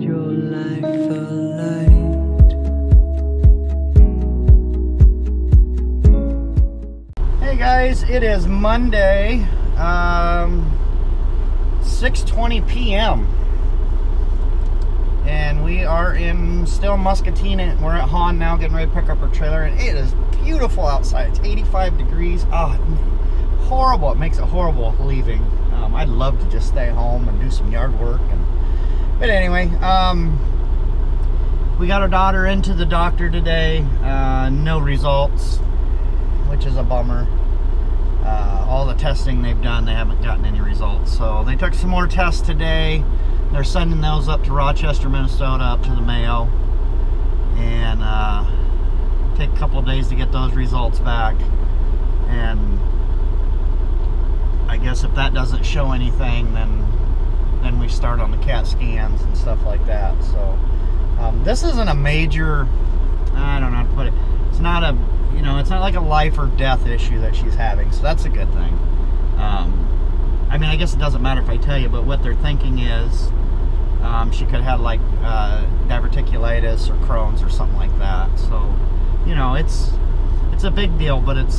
your life alight. Hey guys, it is Monday, 6:20 p.m. and we are in still Muscatine. We're at Hahn now, getting ready to pick up our trailer, and it is beautiful outside. It's 85 degrees. Oh, horrible. It makes it horrible leaving. I'd love to just stay home and do some yard work. But anyway, we got our daughter into the doctor today. No results, which is a bummer. All the testing they've done, they haven't gotten any results. So they took some more tests today. They're sending those up to Rochester, Minnesota, up to the Mayo. And take a couple of days to get those results back. And I guess if that doesn't show anything, then we start on the CAT scans and stuff like that. So this isn't a major, I don't know how to put it. It's not a, you know, it's not like a life or death issue that she's having. So that's a good thing. I mean, I guess it doesn't matter if I tell you, but what they're thinking is she could have like diverticulitis or Crohn's or something like that. So, you know, it's a big deal, but at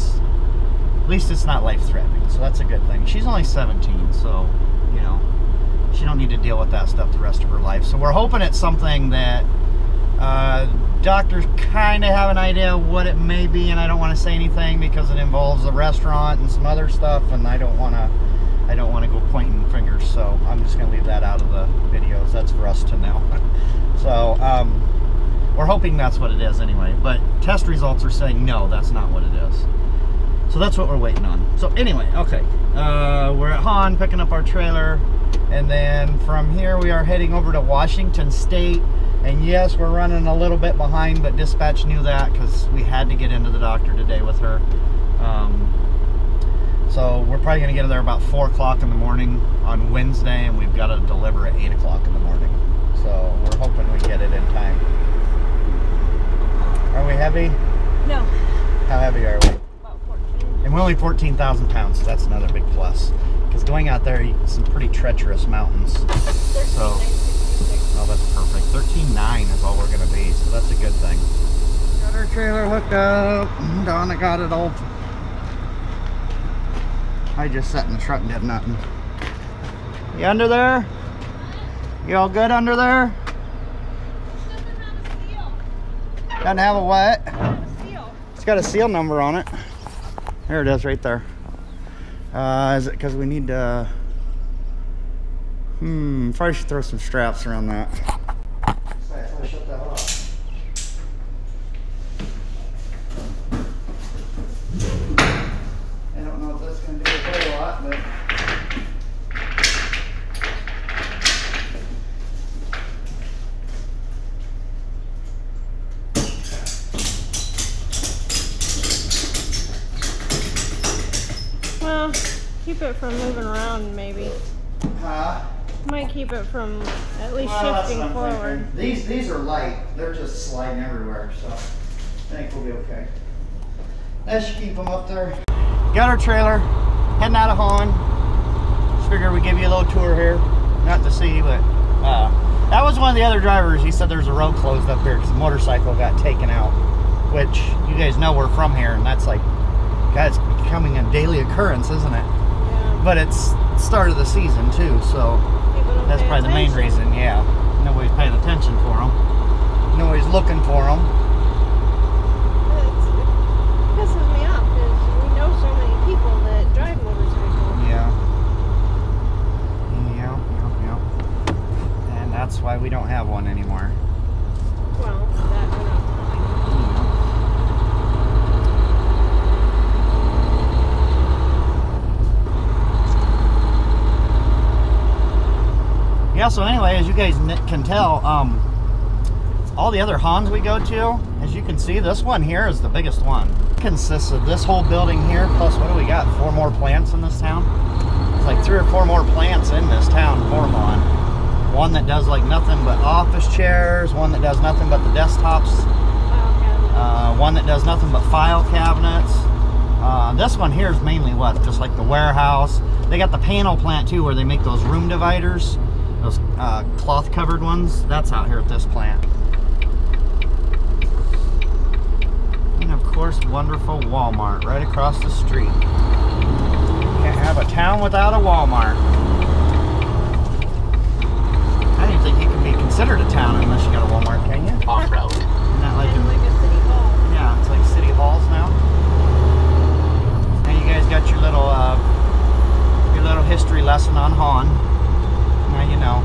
least it's not life-threatening. So that's a good thing. She's only 17, so, you know, she don't need to deal with that stuff the rest of her life. So we're hoping it's something that doctors kind of have an idea of what it may be, and I don't want to say anything because it involves the restaurant and some other stuff, and I don't want to go pointing fingers, so I'm just going to leave that out of the videos. That's for us to know. So we're hoping that's what it is anyway, but test results are saying no, that's not what it is. So that's what we're waiting on. So anyway, okay, we're at Hahn picking up our trailer, and then from here we are heading over to Washington State. And yes, we're running a little bit behind, but dispatch knew that because we had to get into the doctor today with her. So we're probably going to get there about 4 o'clock in the morning on Wednesday, and we've got to deliver at 8 o'clock in the morning. So we're hoping we get it in time. Are we heavy? No. How heavy are we? About 14. And we're only 14,000 pounds, so that's another big plus. Because going out there, some pretty treacherous mountains. So, oh, that's perfect. 13.9 is all we're going to be, so that's a good thing. Got our trailer hooked up. Donna got it all. I just sat in the truck and did nothing. You under there? You all good under there? Doesn't have a what? A seal. It's got a seal number on it. There it is, right there. Is it because we need to... probably should throw some straps around that. I shut that off. I don't know if that's going to do a whole lot, but... Well, keep it from moving around, maybe. Huh? Might keep it from at least Well, that's shifting what I'm forward. thinking. These are light. They're just sliding everywhere, so I think we'll be okay. That should keep them up there. Got our trailer, heading out of Hahn. Just figured we'd give you a little tour here. Not to see, but that was one of the other drivers. He said there's a road closed up here because the motorcycle got taken out, which you guys know we're from here, and that's like, God, it's becoming a daily occurrence, isn't it? Yeah. But it's start of the season too, so that's probably the main reason. Yeah, nobody's paying attention for them. Nobody's looking for them. It pisses me off because we know so many people that drive motorcycles. Yeah. And that's why we don't have one anymore. Well, that we're not telling. Yeah, so anyway, as you guys can tell, all the other Hahns we go to, as you can see, this one here is the biggest one. It consists of this whole building here, plus what do we got? 4 more plants in this town? It's like 3 or 4 more plants in this town for Hahn. One that does like nothing but office chairs, one that does nothing but the desktops, one that does nothing but file cabinets. This one here is mainly what? Just like the warehouse. They got the panel plant too, where they make those room dividers. Those cloth covered ones, that's out here at this plant. And of course, wonderful Walmart right across the street. Can't have a town without a Walmart. I don't think you can be considered a town unless you got a Walmart, can you? Off-road. Isn't that like, Kind of like a city hall. yeah, it's like city halls now. And you guys got your little history lesson on Han. Now you know.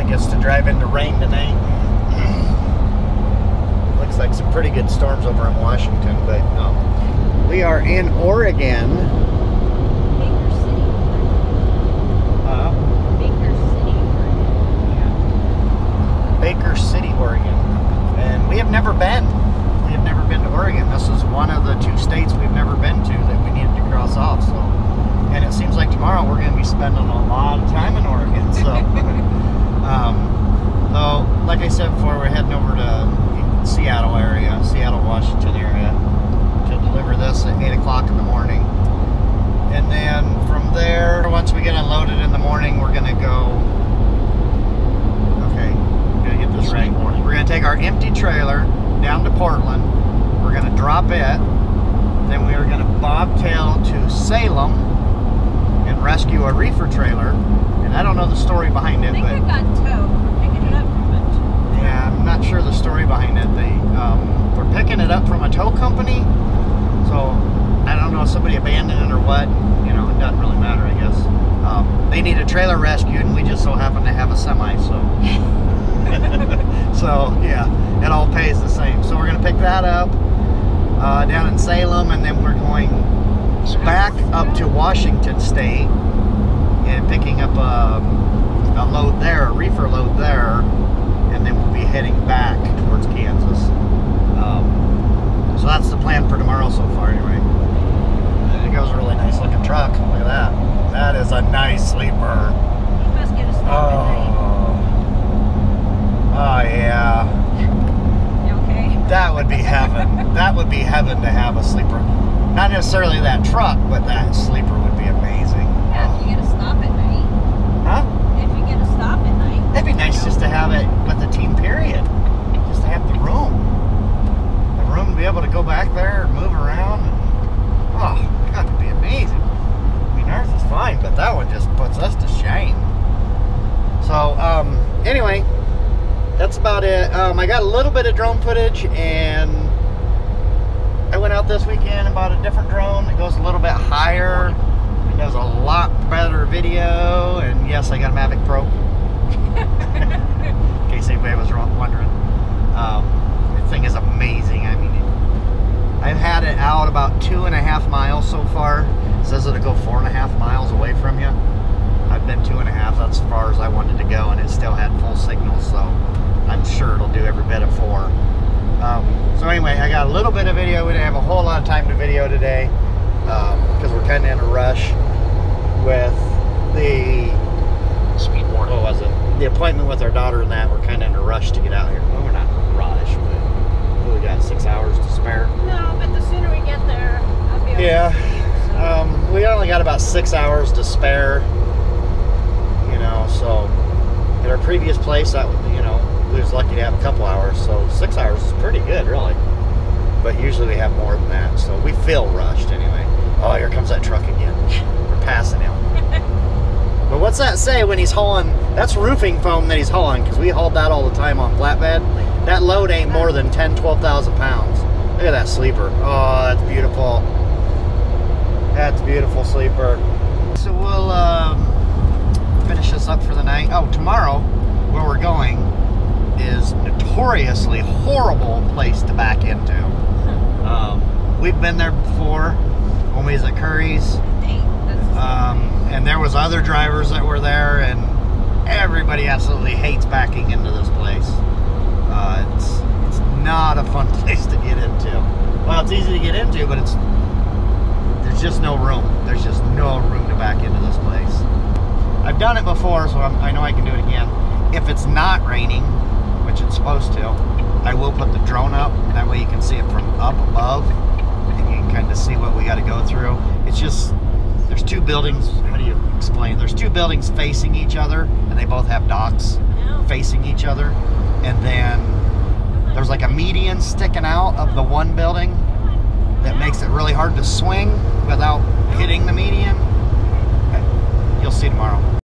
Gets to drive into rain tonight. Looks like some pretty good storms over in Washington, but we are in Oregon. Baker City. Baker City, Oregon. Yeah. Baker City, Oregon. And we have never been. We have never been to Oregon. This is one of the 2 states we've never been to that we needed to cross off. So, and it seems like tomorrow we're going to be spending a lot of time in Oregon. So. So, like I said before, we're heading over to Seattle area, Seattle, Washington area, to deliver this at 8 o'clock in the morning. And then from there, once we get unloaded in the morning, we're going to go, okay, I'm going to get this right. We're going to take our empty trailer down to Portland. We're going to drop it. Then we are going to bobtail to Salem and rescue a reefer trailer. And I don't know the story behind it, I think but it got towed. We're picking it up from it. yeah, I'm not sure the story behind it. We're picking it up from a tow company, so I don't know if somebody abandoned it or what. You know, it doesn't really matter, I guess. They need a trailer rescued, and we just so happen to have a semi, so so yeah, it all pays the same. So we're gonna pick that up down in Salem, and then we're going back up to Washington State and picking up a load there, a reefer load there, and then we'll be heading back towards Kansas. So that's the plan for tomorrow so far, anyway. It goes a really nice looking truck. Look at that. That is a nice sleeper. stop at night. Oh yeah. You okay? That would be heaven. That would be heaven to have a sleeper. Not necessarily that truck, but that sleeper would be amazing. Yeah, if you get a stop at night. Huh? If you get a stop at night. It'd be nice just to have it with the team, period. Just to have the room. The room to be able to go back there and move around. And, oh, God, it'd be amazing. I mean, ours is fine, but that one just puts us to shame. So, anyway, that's about it. I got a little bit of drone footage, and I went out this weekend and bought a different drone. It goes a little bit higher. It does a lot better video, and yes, I got a Mavic Pro. In case anybody was wondering. The thing is amazing. I mean, I've had it out about 2.5 miles so far. It says it'll go 4.5 miles away from you. I've been 2.5. That's as far as I wanted to go, and it still had full signal, so I'm sure it'll do every bit of 4. So anyway, I got a little bit of video. We didn't have a whole lot of time to video today because we're kind of in a rush with the speed warning. What was it? The appointment with our daughter and that. We're kind of in a rush to get out here. Well, we're not in a rush, but we got 6 hours to spare. No, but the sooner we get there, I'll be able Yeah. to see you. So. We only got about 6 hours to spare. You know, so at our previous place, we was lucky to have a couple hours, so 6 hours is pretty good, really. But usually we have more than that, so we feel rushed anyway. Oh, here comes that truck again. We're passing him. But what's that say when he's hauling? That's roofing foam that he's hauling, because we hauled that all the time on flatbed. That load ain't more than 12,000 pounds. Look at that sleeper. Oh, that's beautiful. That's beautiful sleeper. So we'll finish this up for the night. Oh, tomorrow, where we're going is notoriously horrible place to back into. We've been there before when we was at Curry's, and there was other drivers that were there, and everybody absolutely hates backing into this place. It's not a fun place to get into. Well, it's easy to get into, but there's just no room. There's just no room to back into this place. I've done it before, so I know I can do it again. If it's not raining, which it's supposed to, I will put the drone up. That way you can see it from up above, and you can kind of see what we got to go through. It's just, there's 2 buildings. How do you explain? There's 2 buildings facing each other, and they both have docks facing each other. And then there's like a median sticking out of the one building that makes it really hard to swing without hitting the median. You'll see tomorrow.